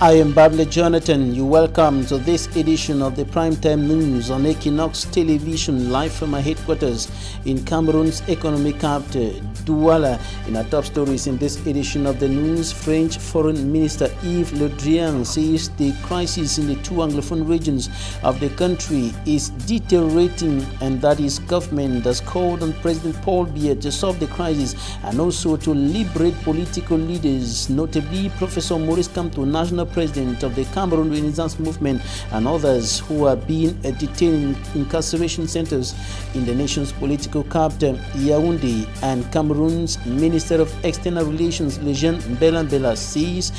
I am Babla Jonathan. You welcome to this edition of the Primetime News on Equinox Television, live from my headquarters in Cameroon's economic capital, Douala. In our top stories in this edition of the news, French Foreign Minister Yves Le Drian says the crisis in the two Anglophone regions of the country is deteriorating and that his government has called on President Paul Biya to solve the crisis and also to liberate political leaders, notably Professor Maurice Kamto, National President of the Cameroon Renaissance Movement, and others who are being detained in incarceration centers in the nation's political capital, Yaoundé. And Cameroon's Minister of External Relations, Lejeune Mbela, says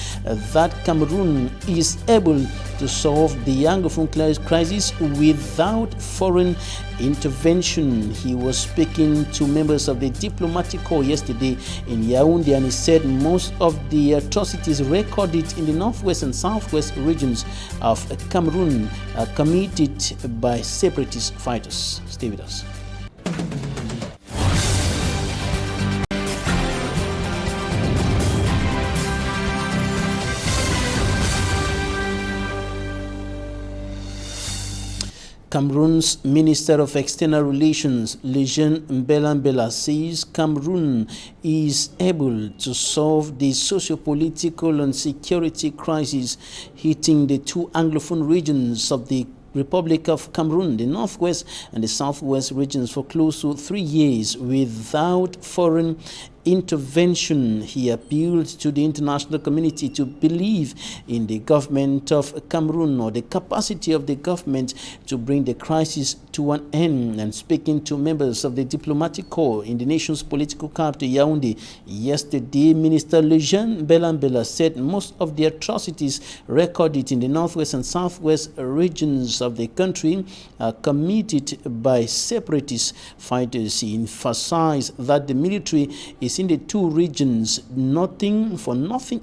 that Cameroon is able to solve the Anglophone crisis without foreign intervention. He was speaking to members of the diplomatic corps yesterday in Yaoundé, and he said most of the atrocities recorded in the northwest and southwest regions of Cameroon are committed by separatist fighters. Stay with us. Cameroon's Minister of External Relations, Lejeune Mbela, says Cameroon is able to solve the socio-political and security crisis hitting the two Anglophone regions of the Republic of Cameroon, the northwest and the southwest regions, for close to 3 years without foreign intervention. He appealed to the international community to believe in the government of Cameroon, or the capacity of the government to bring the crisis to an end. And speaking to members of the diplomatic corps in the nation's political capital, Yaoundé, yesterday, Minister Lejeune Mbela said most of the atrocities recorded in the northwest and southwest regions of the country are committed by separatist fighters. He emphasized that the military is in the two regions nothing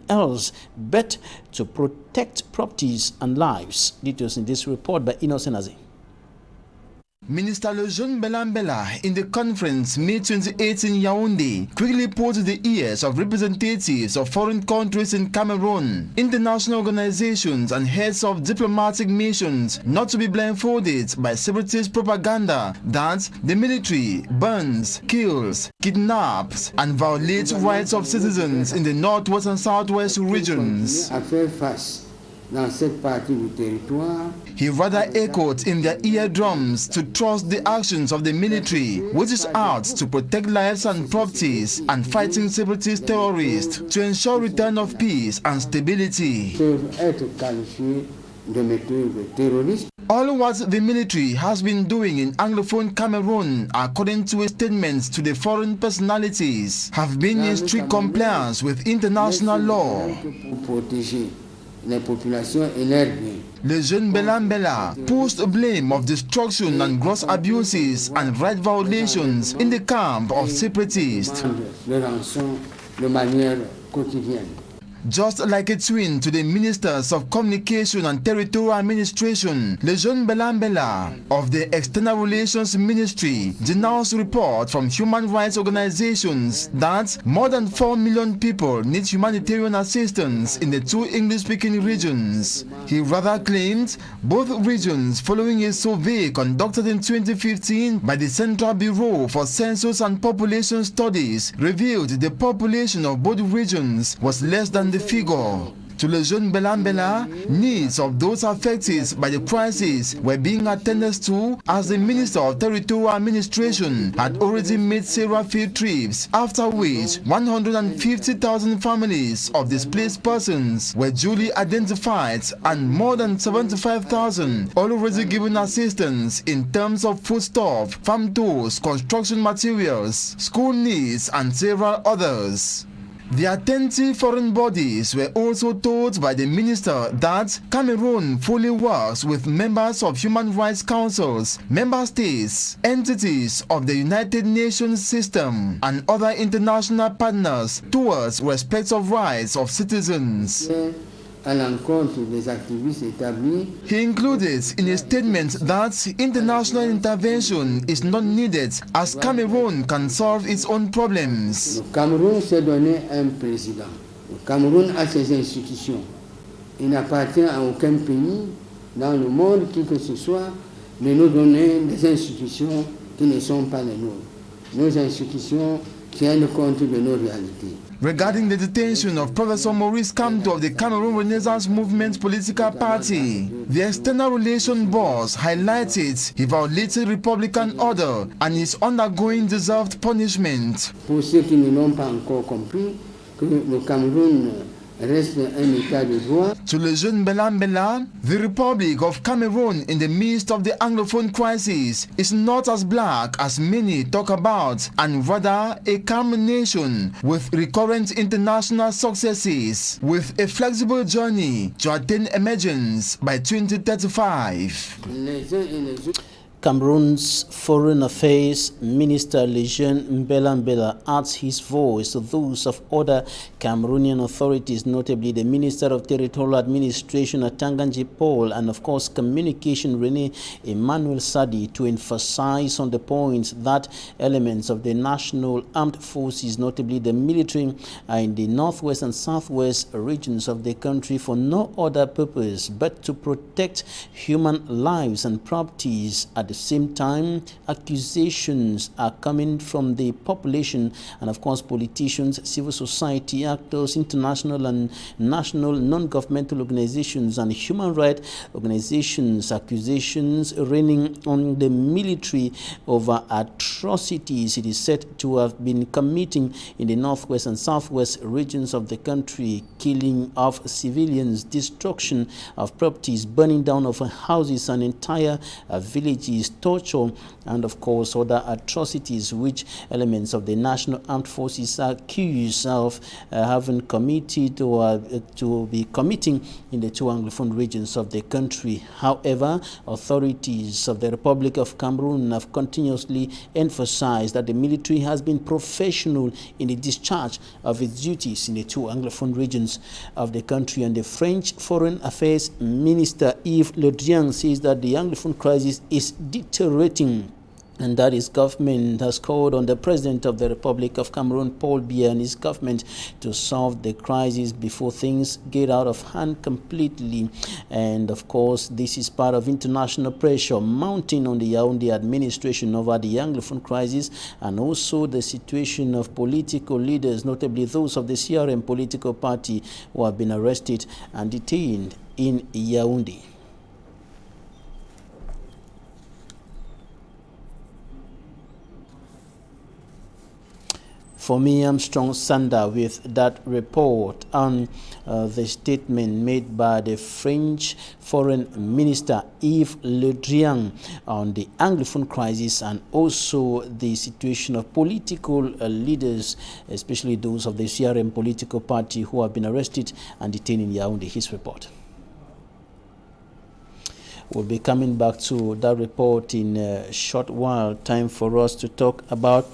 else but to protect properties and lives. Details in this report by Innocent AZEH. Minister Lejeune Mbela in the conference May 28 in Yaoundé quickly put to the ears of representatives of foreign countries in Cameroon, international organizations and heads of diplomatic missions not to be blindfolded by separatist propaganda that the military burns, kills, kidnaps and violates rights of citizens in the northwest and southwest regions. He rather echoed in their eardrums to trust the actions of the military, which is out to protect lives and properties and fighting separatist terrorists to ensure return of peace and stability. All what the military has been doing in Anglophone Cameroon, according to a statement to the foreign personalities, have been in strict compliance with international law. Lejeune Mbela posed blame of destruction and gross abuses and right violations in the camp of separatists. Just like a twin to the Ministers of Communication and Territorial Administration, Lejeune Mbela of the External Relations Ministry denounced report from human rights organizations that more than 4 million people need humanitarian assistance in the two English-speaking regions. He rather claimed both regions, following a survey conducted in 2015 by the Central Bureau for Census and Population Studies, revealed the population of both regions was less than the figure. To Lejeune Mbela, needs of those affected by the crisis were being attended to, as the Minister of Territorial Administration had already made several field trips, after which 150,000 families of displaced persons were duly identified and more than 75,000 already given assistance in terms of foodstuff, farm tools, construction materials, school needs and several others. The attentive foreign bodies were also told by the minister that Cameroon fully works with members of human rights councils, member states, entities of the United Nations system, and other international partners towards respect of rights of citizens. à l'encontre des activistes établis. He included in a statement that international intervention is not needed as Cameroon can solve its own problems. Le Cameroun s'est donné un président. Le Cameroun a ses institutions. Il n'appartient à aucun pays dans le monde, qui que ce soit, de nous donner des institutions qui ne sont pas les nôtres. Nos institutions tiennent compte de nos réalités. Regarding the detention of Professor Maurice Kamto of the Cameroon Renaissance Movement political party, the External Relations Boss highlighted he violated Republican order and is undergoing deserved punishment. Pour ceux qui ne l'ont pas encore compris, que le Cameroun reste un état de droit. To le jeune Mbela, the Republic of Cameroon in the midst of the Anglophone crisis is not as black as many talk about, and rather a calm nation with recurrent international successes, with a flexible journey to attain emergence by 2035. Cameroon's Foreign Affairs Minister Lejeune Mbela adds his voice to those of other Cameroonian authorities, notably the Minister of Territorial Administration Atanganji Paul and of course Communication Rene Emmanuel Sadi, to emphasize on the point that elements of the National Armed Forces, notably the military, are in the northwest and southwest regions of the country for no other purpose but to protect human lives and properties. At the same time, accusations are coming from the population and of course politicians, civil society actors, international and national non-governmental organizations and human rights organizations, accusations raining on the military over atrocities it is said to have been committing in the northwest and southwest regions of the country, killing of civilians, destruction of properties, burning down of houses and entire villages, torture, and of course other atrocities which elements of the National Armed Forces are accused of having committed or to be committing in the two Anglophone regions of the country. However, authorities of the Republic of Cameroon have continuously emphasized that the military has been professional in the discharge of its duties in the two Anglophone regions of the country. And the French Foreign Affairs Minister Yves Le Drian says that the Anglophone crisis is deteriorating and that his government has called on the President of the Republic of Cameroon, Paul Biya, and his government to solve the crisis before things get out of hand completely. And of course, this is part of international pressure mounting on the Yaoundé administration over the Anglophone crisis and also the situation of political leaders, notably those of the CRM political party who have been arrested and detained in Yaoundé. For me, I'm Strong Sander with that report on the statement made by the French Foreign Minister Yves Le Drian on the Anglophone crisis and also the situation of political leaders, especially those of the CRM political party who have been arrested and detained in Yaoundé. His report. We'll be coming back to that report in a short while. Time for us to talk about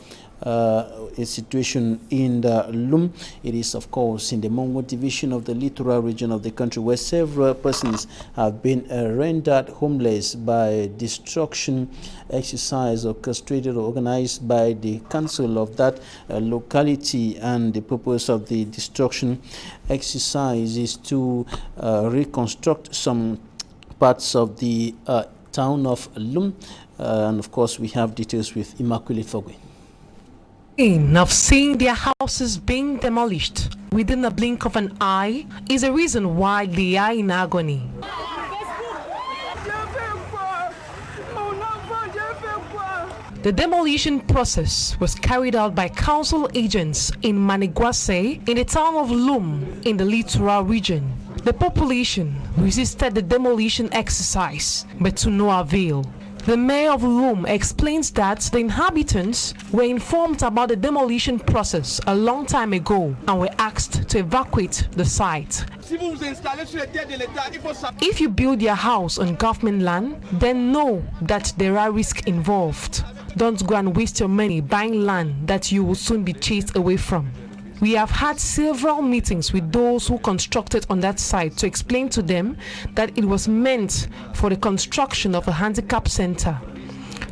a situation in the Loum. It is, of course, in the Mongo division of the littoral region of the country where several persons have been rendered homeless by destruction exercise orchestrated or organized by the council of that locality. And the purpose of the destruction exercise is to reconstruct some parts of the town of Loum. And of course, we have details with Immaculate Fogwe. Of seeing their houses being demolished within a blink of an eye is a reason why they are in agony. The demolition process was carried out by council agents in Manigwase in the town of Loum in the littoral region. The population resisted the demolition exercise, but to no avail. The mayor of Loum explains that the inhabitants were informed about the demolition process a long time ago and were asked to evacuate the site. If you build your house on government land, then know that there are risks involved. Don't go and waste your money buying land that you will soon be chased away from. We have had several meetings with those who constructed on that site to explain to them that it was meant for the construction of a handicap center.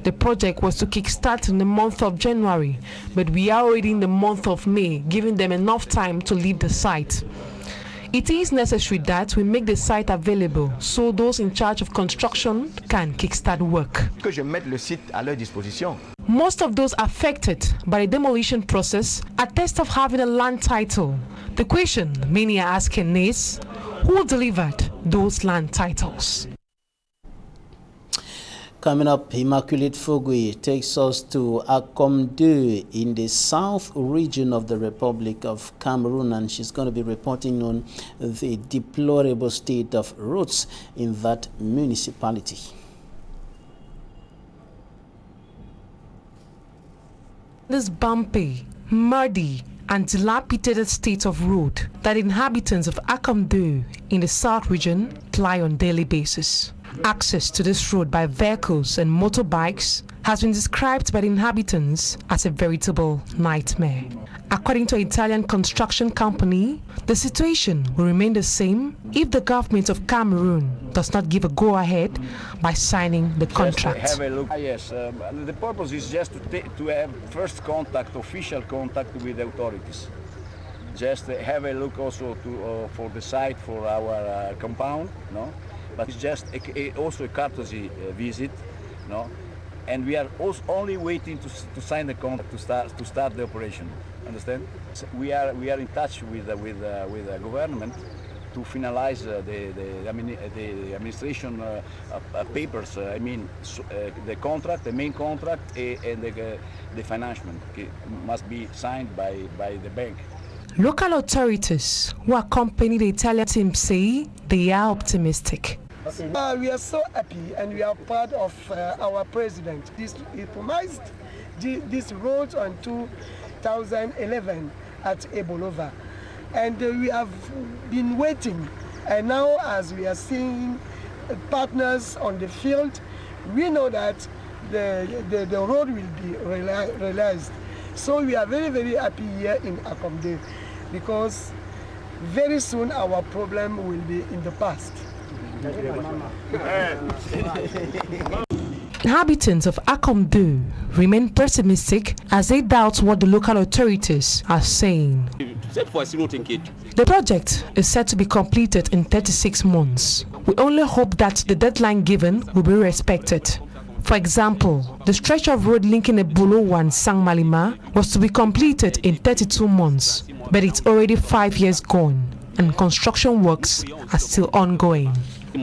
The project was to kickstart in the month of January, but we are already in the month of May, giving them enough time to leave the site. It is necessary that we make the site available so those in charge of construction can kickstart work. Que je mette le site à leur disposition. Most of those affected by the demolition process attest of having a land title. The question many are asking is, who delivered those land titles? Coming up, Immaculate Fogui takes us to Akom 2 in the south region of the Republic of Cameroon, and she's going to be reporting on the deplorable state of roads in that municipality. This bumpy, muddy, and dilapidated state of road that inhabitants of Akom 2 in the south region ply on daily basis. Access to this road by vehicles and motorbikes has been described by the inhabitants as a veritable nightmare. According to an Italian construction company, the situation will remain the same if the government of Cameroon does not give a go-ahead by signing the contract. Just have a look. Yes, the purpose is just to have first contact, official contact with the authorities. Just have a look also for the site for our compound, no? But it's just also a courtesy visit, no? And we are also only waiting to sign the contract to start the operation. Understand? So we are in touch with the government to finalize the administration papers. I mean, the contract, the main contract, and the financement must be signed by the bank. Local authorities who accompany the Italian team say they are optimistic. We are so happy and we are proud of our president. He promised this road on 2011 at Ebolova. And we have been waiting. And now as we are seeing partners on the field, we know that the road will be realized. So we are very, very happy here in Akom 2 because very soon our problem will be in the past. Inhabitants of Akom 2 remain pessimistic as they doubt what the local authorities are saying. The project is set to be completed in 36 months. We only hope that the deadline given will be respected. For example, the stretch of road linking Ebolo and Sang Malima was to be completed in 32 months, but it's already 5 years gone and construction works are still ongoing. The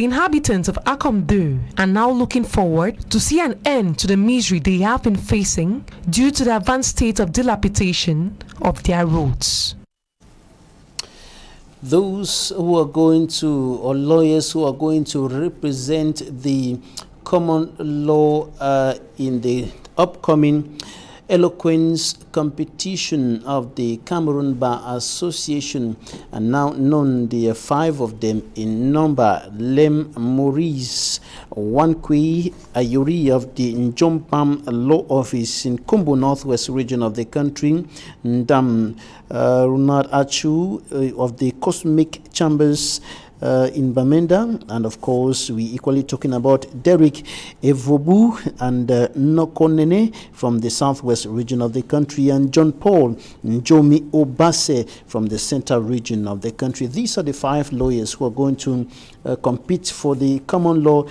inhabitants of Akom 2 are now looking forward to see an end to the misery they have been facing due to the advanced state of dilapidation of their roads. Those who are going to, or lawyers who are going to represent the common law in the upcoming Eloquence competition of the Cameroon Bar Association, and now known, there are 5 of them in number: Lem Maurice Wankwe Ayuri of the Njompam Law Office in Kumbu, Northwest region of the country; Ndam Runard Achu of the Cosmic Chambers in Bamenda, and of course we equally talking about Derek Evobu and Nokonene from the southwest region of the country, and John Paul Njomi Obase from the center region of the country. These are the 5 lawyers who are going to compete for the common law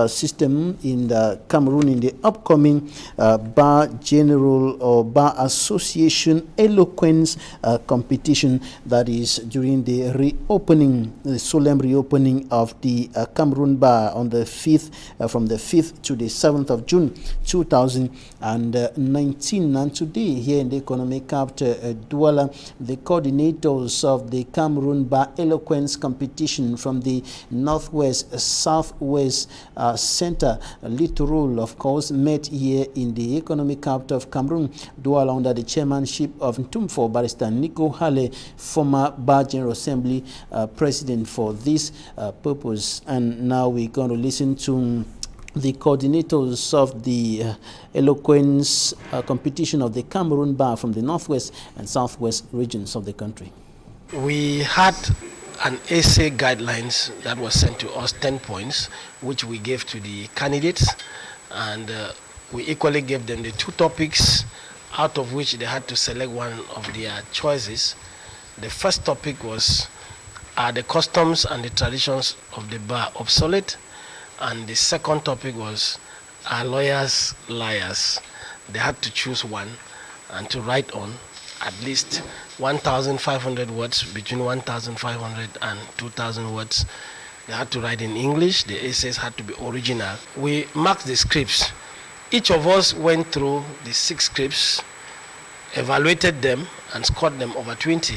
system in the Cameroon in the upcoming Bar General or Bar Association Eloquence competition, that is during the reopening, the solemn reopening of the Cameroon Bar on the 5th, from the 5th to the 7th of June 2019. And today here in the economic capital Douala, the coordinators of the Cameroon Bar Eloquence competition from the Northwest, Southwest Center, Littoral, of course, met here in the economic capital of Cameroon, Douala, under the chairmanship of Ntumfo Barrister Nico Hale, former Bar General Assembly president, for this purpose. And now we're going to listen to the coordinators of the Eloquence competition of the Cameroon Bar from the Northwest and Southwest regions of the country. We had an essay guidelines that was sent to us, 10 points, which we gave to the candidates, and we equally gave them the 2 topics, out of which they had to select one of their choices. The first topic was, are the customs and the traditions of the bar obsolete? And the second topic was, are lawyers liars? They had to choose one and to write on at least 1,500 words, between 1,500 and 2,000 words. They had to write in English. The essays had to be original. We marked the scripts. Each of us went through the 6 scripts, evaluated them, and scored them over 20.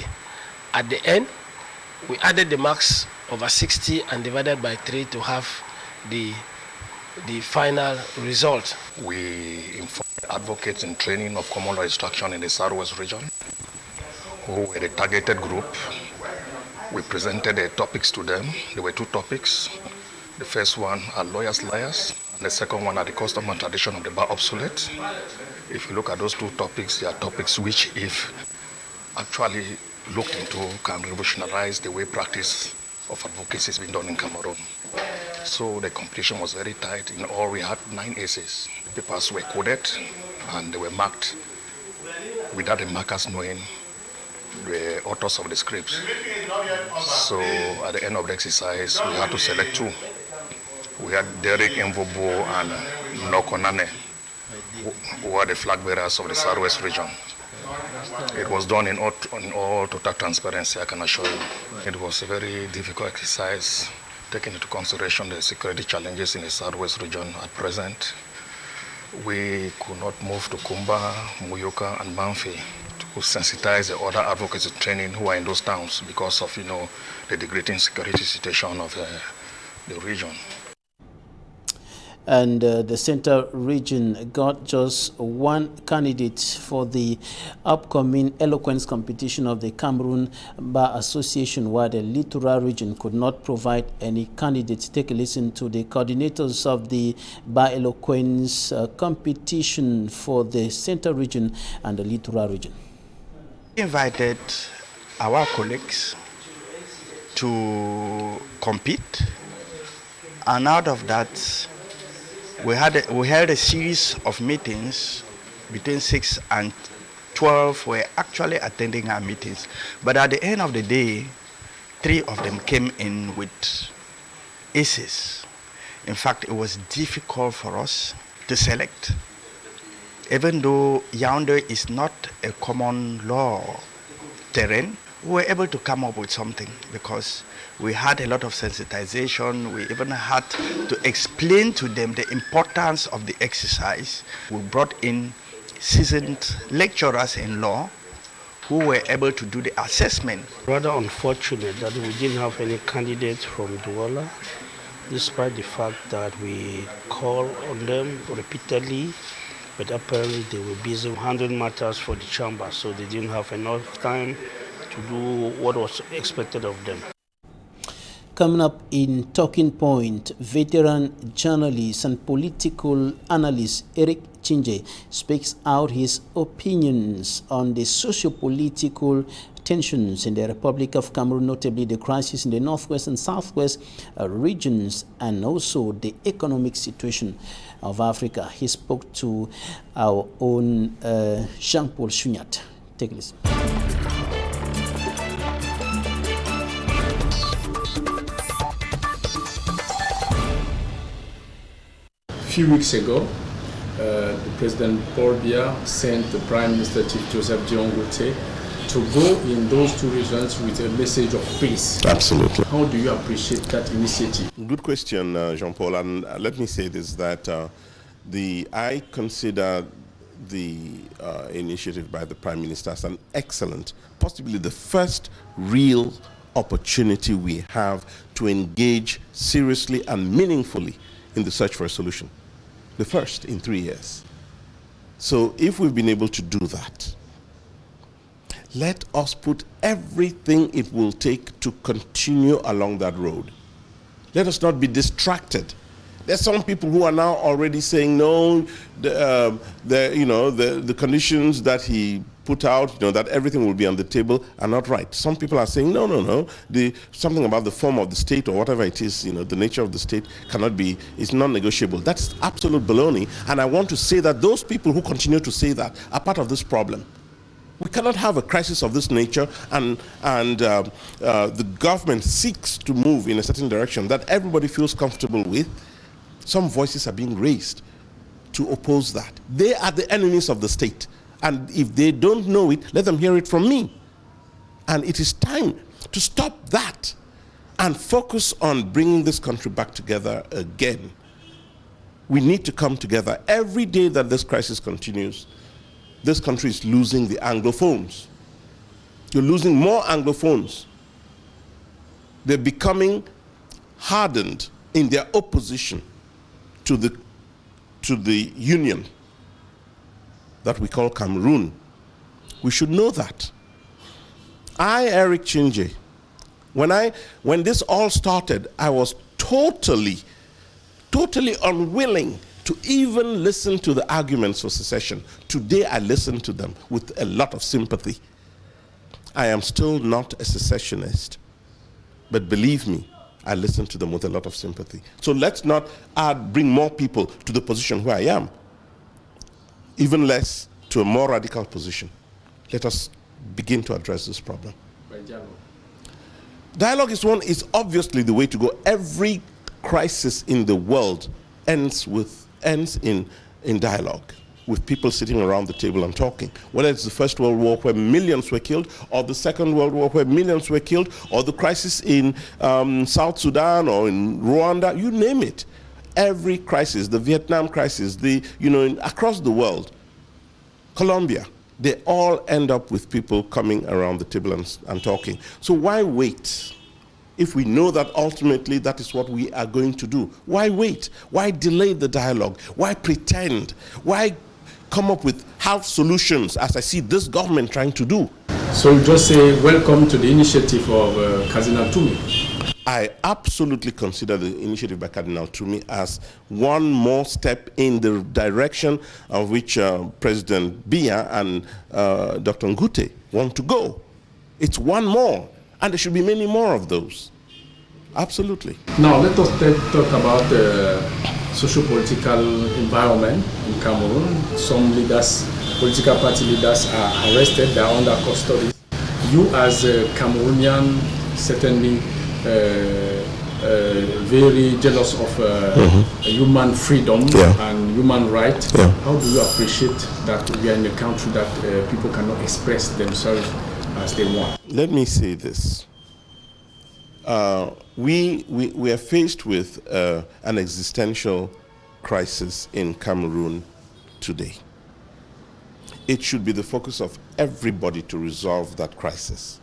At the end, we added the marks over 60 and divided by 3 to have the final result. We informed advocates in training of common law instruction in the Southwest region, who were the targeted group. We presented the topics to them. There were 2 topics. The first one are lawyers liars, and the second one are the custom and tradition of the bar obsolete. If you look at those 2 topics, they are topics which, if actually looked into, can revolutionize the way practice of advocacy is being done in Cameroon. So the competition was very tight. In all, we had 9 essays. The papers were coded and they were marked without the markers knowing the authors of the scripts. So at the end of the exercise, we had to select 2. We had Derek Mvobo and Nokonane, who are the flag bearers of the Southwest region. It was done in all total transparency, I can assure you. It was a very difficult exercise, taking into consideration the security challenges in the Southwest region at present. We could not move to Kumba, Muyoka, and Banfi to sensitize the other advocacy training who are in those towns because of, the degrading security situation of the region. And the Center region got just 1 candidate for the upcoming Eloquence competition of the Cameroon Bar Association, while the Littoral region could not provide any candidates. Take a listen to the coordinators of the Bar Eloquence competition for the Center region and the Littoral region. We invited our colleagues to compete, and out of that, we held a series of meetings. Between 6 and 12 were actually attending our meetings. But at the end of the day, 3 of them came in with essays. In fact, it was difficult for us to select. Even though Yaoundé is not a common law terrain, we were able to come up with something because we had a lot of sensitization. We even had to explain to them the importance of the exercise. We brought in seasoned lecturers in law who were able to do the assessment. Rather unfortunate that we didn't have any candidates from Douala, despite the fact that we called on them repeatedly, but apparently they were busy handling matters for the chamber, so they didn't have enough time to do what was expected of them. Coming up in Talking Point, veteran journalist and political analyst Éric CHINJE speaks out his opinions on the socio-political tensions in the Republic of Cameroon, notably the crisis in the northwest and southwest regions, and also the economic situation of Africa. He spoke to our own Jean-Paul Chunyat. Take a listen. A few weeks ago, the President Paul Biya sent the Prime Minister Chief Joseph Diongote to go in those 2 regions with a message of peace. Absolutely. How do you appreciate that initiative? Good question, Jean-Paul, and let me say this, that I consider the initiative by the Prime Minister as an excellent, possibly the first real opportunity we have to engage seriously and meaningfully in the search for a solution. The first in 3 years. So if we've been able to do that, let us put everything it will take to continue along that road. Let us not be distracted. There's some people who are now already saying, no, the conditions that he put out, that everything will be on the table are not right. Some people are saying, no, something about the form of the state or whatever it is, the nature of the state cannot be, it's non-negotiable. That's absolute baloney. And I want to say that those people who continue to say that are part of this problem. We cannot have a crisis of this nature and the government seeks to move in a certain direction that everybody feels comfortable with. Some voices are being raised to oppose that. They are the enemies of the state. And if they don't know it, let them hear it from me. And it is time to stop that and focus on bringing this country back together again. We need to come together. Every day that this crisis continues, this country is losing the Anglophones. You're losing more Anglophones. They're becoming hardened in their opposition to the union that we call Cameroon. We should know that. I, Éric CHINJE, when this all started, I was totally unwilling to even listen to the arguments for secession. Today I listen to them with a lot of sympathy. I am still not a secessionist, but believe me, I listen to them with a lot of sympathy. So let's not bring more people to the position where I am, even less to a more radical position. Let us begin to address this problem. Dialogue is obviously the way to go. Every crisis in the world ends in dialogue, with people sitting around the table and talking. Whether it's the First World War where millions were killed, or the Second World War where millions were killed, or the crisis in South Sudan or in Rwanda, you name it. Every crisis, the Vietnam crisis, across the world, Colombia, they all end up with people coming around the table and talking. So why wait? If we know that ultimately that is what we are going to do, why wait? Why delay the dialogue? Why pretend? Why come up with half solutions, as I see this government trying to do? So you just say welcome to the initiative of Cardinal Toumi. I absolutely consider the initiative by Cardinal Toumi as one more step in the direction of which President Biya and Dr. Ngute want to go. It's one more, and there should be many more of those. Absolutely. Now let us talk about the socio-political environment in Cameroon. Some leaders, political party leaders are arrested, they are under custody. You as a Cameroonian, certainly very jealous of human freedom and human rights. How do you appreciate that we are in a country that people cannot express themselves as they want? Let me say this. We are faced with an existential crisis in Cameroon today. It should be the focus of everybody to resolve that crisis.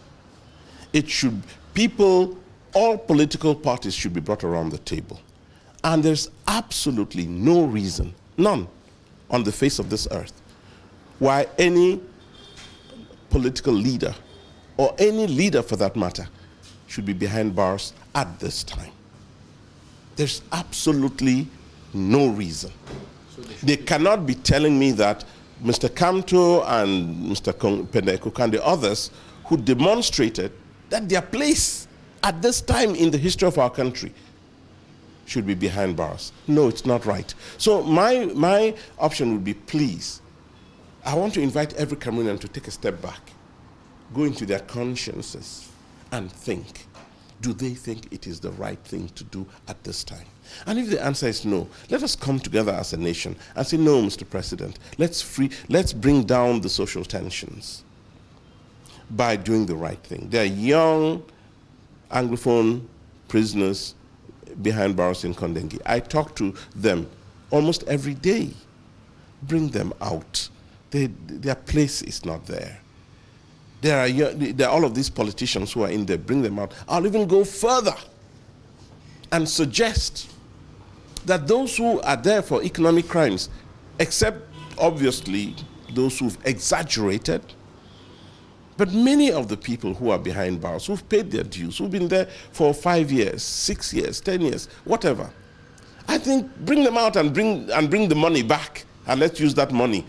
All political parties should be brought around the table. And there's absolutely no reason, none, on the face of this earth, why any political leader, or any leader for that matter, should be behind bars at this time. There's absolutely no reason. They cannot be telling me that Mr. Kamto and Mr. Pendeko and the others who demonstrated that their place at this time in the history of our country should be behind bars. No, it's not right. So my option would be, please, I want to invite every Cameroonian to take a step back, go into their consciences and think, do they think it is the right thing to do at this time? And if the answer is no, let us come together as a nation and say, no, Mr. President, let's bring down the social tensions by doing the right thing. There are young Anglophone prisoners behind bars in Kondengi. I talk to them almost every day. Bring them out. Their place is not there. There are all of these politicians who are in there. Bring them out. I'll even go further and suggest that those who are there for economic crimes, except obviously those who've exaggerated, but many of the people who are behind bars, who've paid their dues, who've been there for 5 years, 6 years, 10 years, whatever, I think bring them out and bring the money back, and let's use that money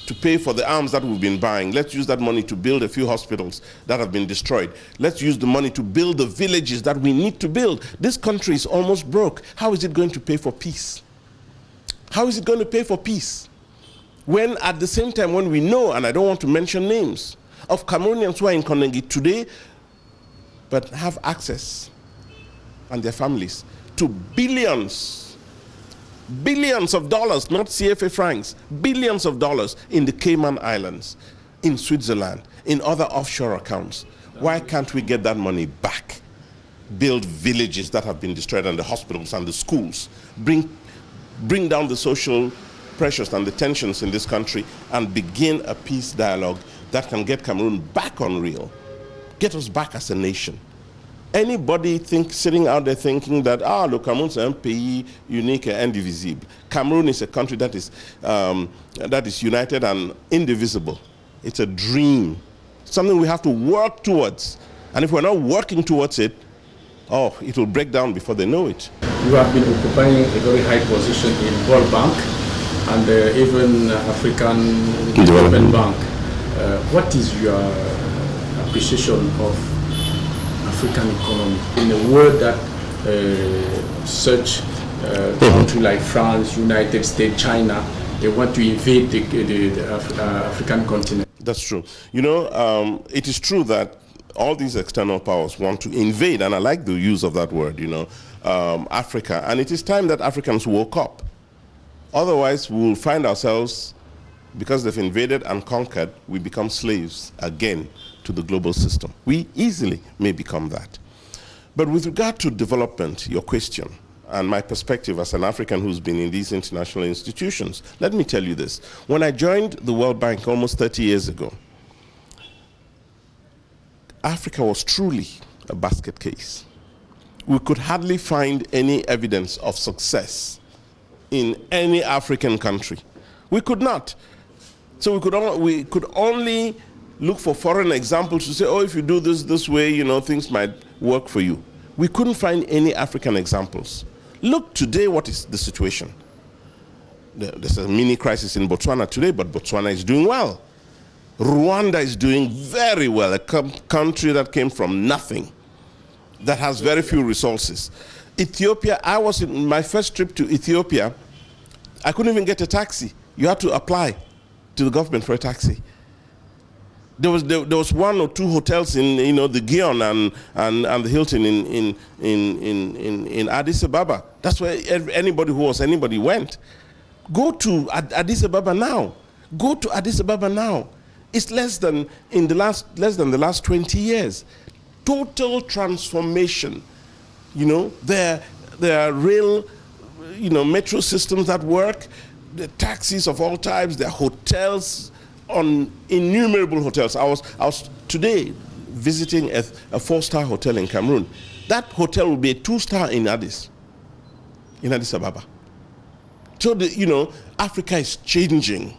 to pay for the arms that we've been buying. Let's use that money to build a few hospitals that have been destroyed. Let's use the money to build the villages that we need to build. This country is almost broke. How is it going to pay for peace? How is it going to pay for peace? When at the same time, when we know, and I don't want to mention names, of Cameroonians who are in Kondengi today, but have access, and their families, to billions of dollars, not CFA francs, billions of dollars in the Cayman Islands, in Switzerland, in other offshore accounts. Why can't we get that money back? Build villages that have been destroyed, and the hospitals and the schools. Bring down the social pressures and the tensions in this country, and begin a peace dialogue that can get Cameroon back on real, get us back as a nation. Anybody sitting out there thinking that, look, Cameroon's un pays unique et indivisible. Cameroon is a country that is united and indivisible. It's a dream, something we have to work towards. And if we're not working towards it, it will break down before they know it. You have been occupying a very high position in World Bank and even African Development Bank. What is your appreciation of African economy in a world that such countries like France, United States, China, they want to invade the African continent? That's true. You know, it is true that all these external powers want to invade, and I like the use of that word, Africa. And it is time that Africans woke up. Otherwise, we will find ourselves, because they've invaded and conquered, we become slaves again to the global system. We easily may become that. But with regard to development, your question, and my perspective as an African who's been in these international institutions, let me tell you this. When I joined the World Bank almost 30 years ago, Africa was truly a basket case. We could hardly find any evidence of success in any African country. We could not. So we could only look for foreign examples to say, if you do this way, things might work for you. We couldn't find any African examples. Look today, what is the situation? There's a mini crisis in Botswana today, but Botswana is doing well. Rwanda is doing very well, a country that came from nothing, that has very few resources. Ethiopia, I was in my first trip to Ethiopia, I couldn't even get a taxi. You had to apply to the government for a taxi. There was one or two hotels in the Gion and the Hilton in Addis Ababa. That's where anybody who was anybody went. Go to Addis Ababa now. Go to Addis Ababa now. It's less than the last 20 years. Total transformation. There are rail, metro systems that work. The taxis of all types. There are hotels, on innumerable hotels. I was today visiting a 4-star hotel in Cameroon. That hotel will be a 2-star in Addis Ababa. So Africa is changing.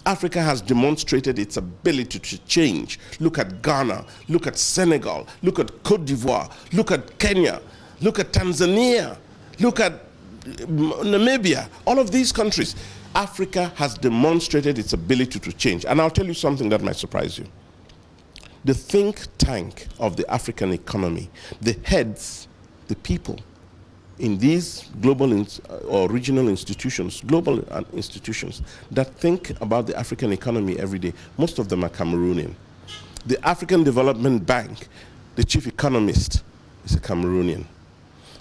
Africa has demonstrated its ability to change. Look at Ghana, look at Senegal, look at Cote d'Ivoire, look at Kenya, look at Tanzania, look at Namibia, all of these countries. Africa has demonstrated its ability to change. And I'll tell you something that might surprise you. The think tank of the African economy, the heads, the people in these global or regional institutions, global institutions that think about the African economy every day, most of them are Cameroonian. The African Development Bank, the chief economist is a Cameroonian.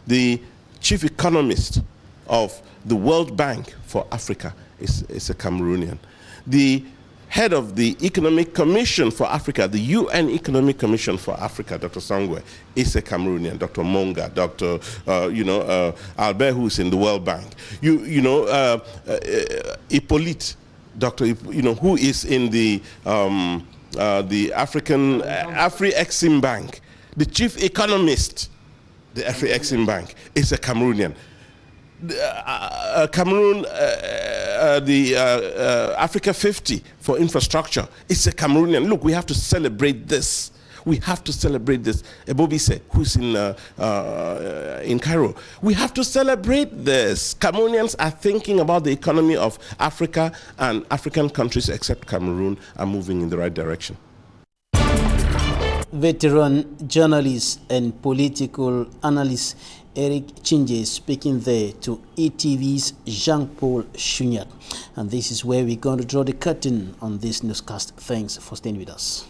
The chief economist of the World Bank for Africa is a Cameroonian. The head of the Economic Commission for Africa, the UN Economic Commission for Africa, Dr. Sangwe, is a Cameroonian. Dr. Monga, Dr. Albert, who is in the World Bank. Hippolyte, Dr. who is in the African Afri-Exim Bank. The chief economist, the Afri-Exim Bank, is a Cameroonian. Cameroon, the Africa 50 for infrastructure, it's a Cameroonian. Look, we have to celebrate this. We have to celebrate this. Ebobise, who's in Cairo, we have to celebrate this. Cameroonians are thinking about the economy of Africa, and African countries except Cameroon are moving in the right direction. Veteran journalist and political analyst Éric CHINJE speaking there to ETV's Jean-Paul Chunyat. And this is where we're going to draw the curtain on this newscast. Thanks for staying with us.